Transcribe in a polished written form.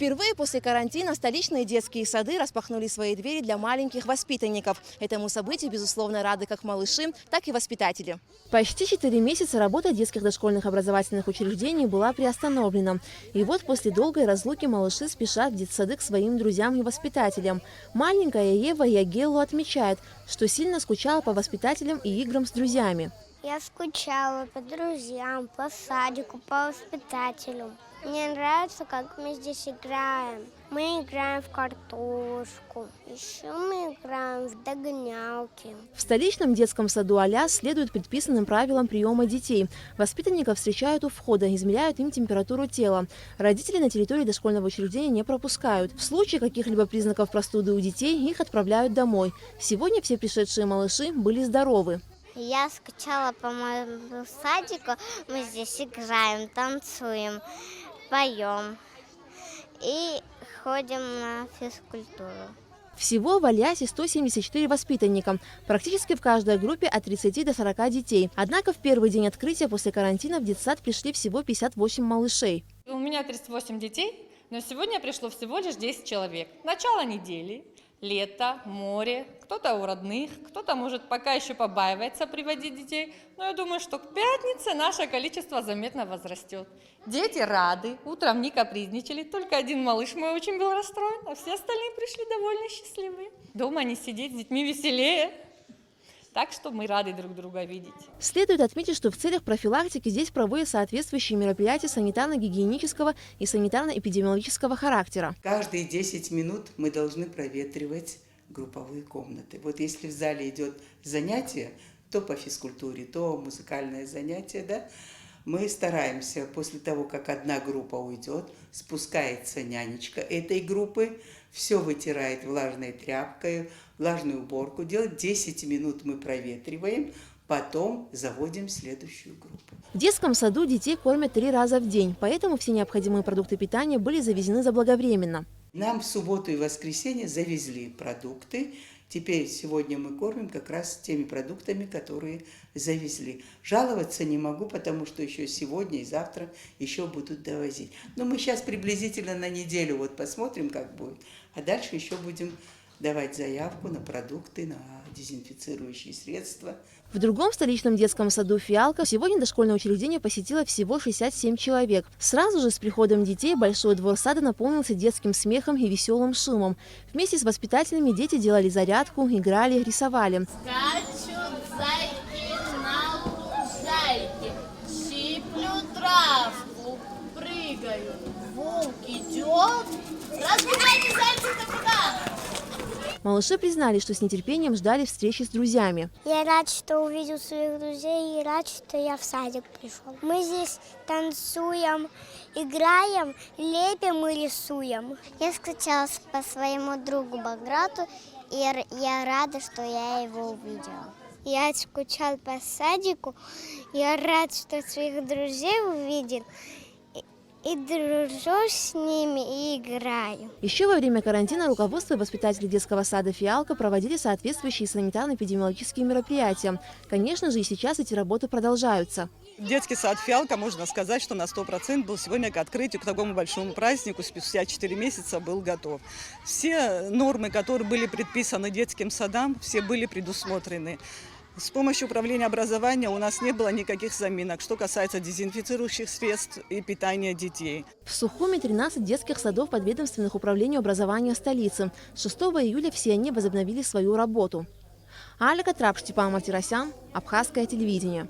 Впервые после карантина столичные детские сады распахнули свои двери для маленьких воспитанников. Этому событию, безусловно, рады как малыши, так и воспитатели. Почти 4 месяца работа детских дошкольных образовательных учреждений была приостановлена. И вот после долгой разлуки малыши спешат в детсады к своим друзьям и воспитателям. Маленькая Ева Ягеллу отмечает, что сильно скучала по воспитателям и играм с друзьями. Я скучала по друзьям, по садику, по воспитателю. Мне нравится, как мы здесь играем. Мы играем в картошку, еще мы играем в догонялки. В столичном детском саду «Аляс» следуют предписанным правилам приема детей. Воспитанников встречают у входа, измеряют им температуру тела. Родители на территории дошкольного учреждения не пропускают. В случае каких-либо признаков простуды у детей их отправляют домой. Сегодня все пришедшие малыши были здоровы. Я скучала по моему садику. Мы здесь играем, танцуем, поем и ходим на физкультуру. Всего в «Алясе» 174 воспитанника. Практически в каждой группе от 30 до 40 детей. Однако в первый день открытия после карантина в детсад пришли всего 58 малышей. У меня 38 детей, но сегодня пришло всего лишь 10 человек. Начало недели, лето, море, кто-то у родных, кто-то, может, пока еще побаивается приводить детей. Но я думаю, что к пятнице наше количество заметно возрастет. Дети рады, утром не капризничали, только один малыш мой очень был расстроен, а все остальные пришли довольно счастливые. Дома не сидеть, с детьми веселее. Так что мы рады друг друга видеть. Следует отметить, что в целях профилактики здесь проводят соответствующие мероприятия санитарно-гигиенического и санитарно-эпидемиологического характера. Каждые 10 минут мы должны проветривать групповые комнаты. Вот если в зале идет занятие, то по физкультуре, то музыкальное занятие, да, мы стараемся после того, как одна группа уйдет, спускается нянечка этой группы, все вытирает влажной тряпкой, влажную уборку делает. 10 минут мы проветриваем, потом заводим следующую группу. В детском саду детей кормят 3 раза в день, поэтому все необходимые продукты питания были завезены заблаговременно. Нам в субботу и воскресенье завезли продукты. Теперь сегодня мы кормим как раз теми продуктами, которые завезли. Жаловаться не могу, потому что еще сегодня и завтра еще будут довозить. Но мы сейчас приблизительно на неделю вот посмотрим, как будет. А дальше еще будем давать заявку на продукты, на дезинфицирующие средства. В другом столичном детском саду «Фиалка» сегодня дошкольное учреждение посетило всего 67 человек. Сразу же с приходом детей большой двор сада наполнился детским смехом и веселым шумом. Вместе с воспитателями дети делали зарядку, играли, рисовали. Скачут зайки на лужайке, щиплют травку, прыгают. Волк идет, разбивайте зайцев капитан! Малыши признали, что с нетерпением ждали встречи с друзьями. Я рад, что увидел своих друзей и рад, что я в садик пришел. Мы здесь танцуем, играем, лепим и рисуем. Я скучала по своему другу Баграту, и я рада, что я его увидела. Я скучал по садику, я рад, что своих друзей увидел. И дружу с ними и играю. Еще во время карантина руководство и воспитатели детского сада «Фиалка» проводили соответствующие санитарно-эпидемиологические мероприятия. Конечно же, и сейчас эти работы продолжаются. Детский сад «Фиалка», можно сказать, что на 100% был сегодня к открытию, к такому большому празднику, спустя 4 месяца был готов. Все нормы, которые были предписаны детским садам, все были предусмотрены. С помощью управления образования у нас не было никаких заминок, что касается дезинфицирующих средств и питания детей. В Сухуми 13 детских садов подведомственных управлению образования столицы. С 6 июля все они возобновили свою работу. Алика Трап, Степан Мартиросян, Абхазское телевидение.